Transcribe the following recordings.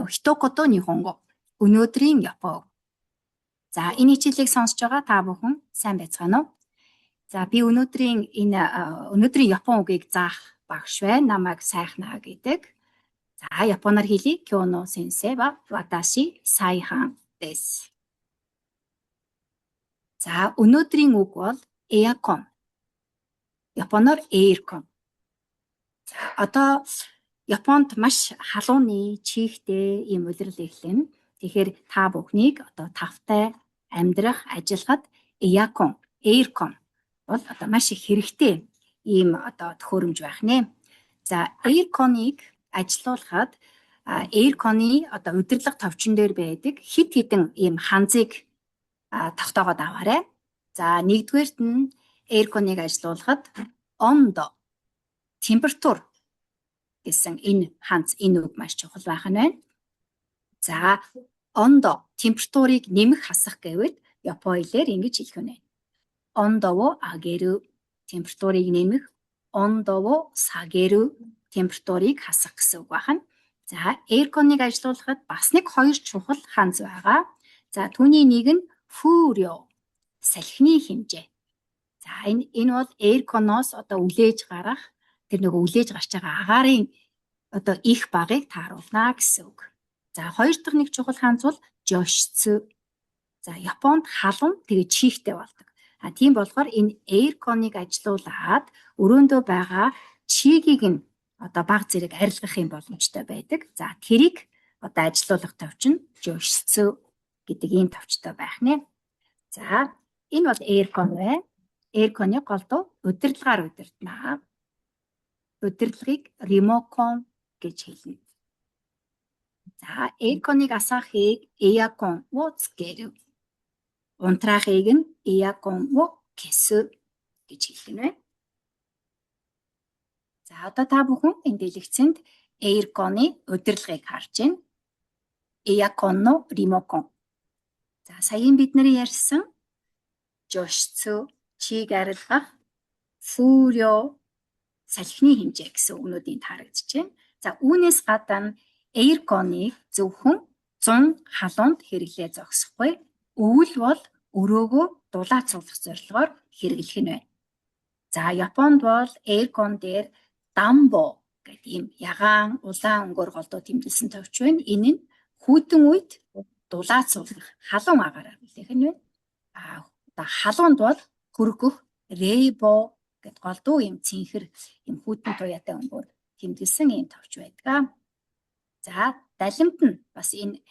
hitokото Nihongo. Өнөөдрийн Япон. За энэ хичээлийг сонсож байгаа та бүхэн сайн байцгаана уу? За би өнөөдрийн Япон үгийг заах багш байна. Намайг сайхнаа гэдэг. За японоор хэлье. Кёно сенсей ва ваташи сайхан desu. За өнөөдрийн үг бол эякон. Японоор эйркон. За одоо Японд маш халууны чихтэй ийм улирал эхлэн. Тэгэхээр та бүхнийг одоо тавтай амьдрах, ажиллахад эякон, эйркон бол одоо маш их хэрэгтэй ийм одоо төхөөрөмж байх нэ. За эйрконыг ажилуулахад эйрконы одоо удирдлага товчон дээр байдаг хит хитэн ийм ханзыг тогтоогоод аваарай. За нэгдүгээрт нь эйрконыг ажилуулахад ондо, температур гэсэн энэ ханз энэ үг маш чухал байх нь байна. За ондо температурыг нэмэх хасах гэвэл Япон хэлээр ингэж хэлэх нь. Ондо wo ageru температурыг нэмэх, ондо wo sageru температурыг хасах гэсэн үг байна. За эйрконыг ажилуулахад бас нэг хоёр чухал ханз байгаа. За түүний нэг нь фурё, салхины хэмжээ. За энэ бол эйрконоос одоо үлээж гарах тэр нөгөө үлээж гарч байгаа агаарын одоо их багыг тааруулна гэсэн үг. За хоёр дахь нэг чухал ханз бол жошцу. За Японд халуун тэгээ чихтэй болдог. Тийм болохоор энэ эйрконыг ажилуулад өрөөндөө байгаа чигийг нь одоо баг зэрэг арилгах юм боломжтой байдаг. За тэрийг одоо ажилуулах товчон жошцу гэдэг ийм товчтой байх нэ. За энэ бол эйркон байна. Эйрконы голдуу удирдлагаар удирдана. Удирдлагыг ремокон гэж хэлнэ. За эйрконыг асаахыг эякон wo tsukeru. Унтраахыг нь эякон wo kesu гэж хэлнэ. За одоо та бүхэн энэ дэлгэцэнд эйрконы удирдлагыг харж байна. Эякон no ремокон. За саяхан бид нэр ярьсан жошцу, чиг арилгах, фурё, салхины хэмжээ гэсэн үгнүүдийн харагдаж байна. За үүнээс гадна эйрконыг зөвхөн 100 халуунд хэрэглээ зогсохгүй. Өвөл бол өрөөгөө дулаацуулах зорилгоор хэрэглэх нь байна. За Японд бол эйркон дээр дамбо гэдэг ийм ягаан улаан өнгөөр голдуу тэмдэглэсэн товч байна. Энэ нь хүйтэн үед дулаацуулах халуун агаараар хүлээх нь байна. Одоо халуунд бол хөргөх рейбо гэдэг голдуу ийм цэнхэр ийм хүйтэн туяатай өнгөөр тэмдэглэсэн ийм товч байдаг. За далимт нь бас энэ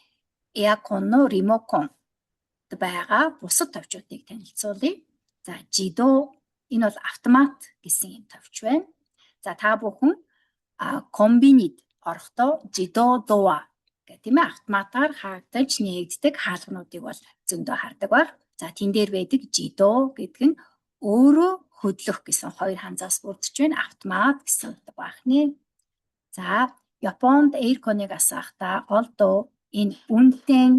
эякон no ремокон байгаа бусад товчуудыг танилцуулъя. За жидо энэ бол автомат гэсэн ийм товч байна. За та бүхэн комбинид орохдоо жидо доа гэх тийм ээ автоматар хаагдаж нээгддэг хаалгануудыг бол зөндөө хардаг баг. За тэн дээр байдаг жидо гэдэг нь өөрөө хөдлөх гэсэн хоёр ханзаас бүрдэж байна. Автомат гэсэн үг байх нэ. За Японд эйрконыг асаахтаа голдуу энэ үнтэн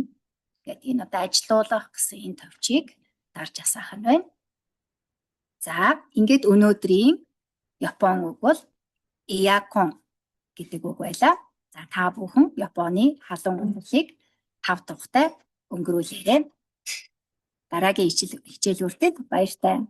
гэдэг энэ одоо ажилуулах гэсэн энэ товчийг дарж асаах нь байна. За ингээд өнөөдрийн Япон үг бол эякон гэдэг үг байлаа. За та бүхэн Японы халуун өнгөлийг 5 тухтай өнгөрүүлээрэй. Дараагийн хичээлүүртээ баяртай.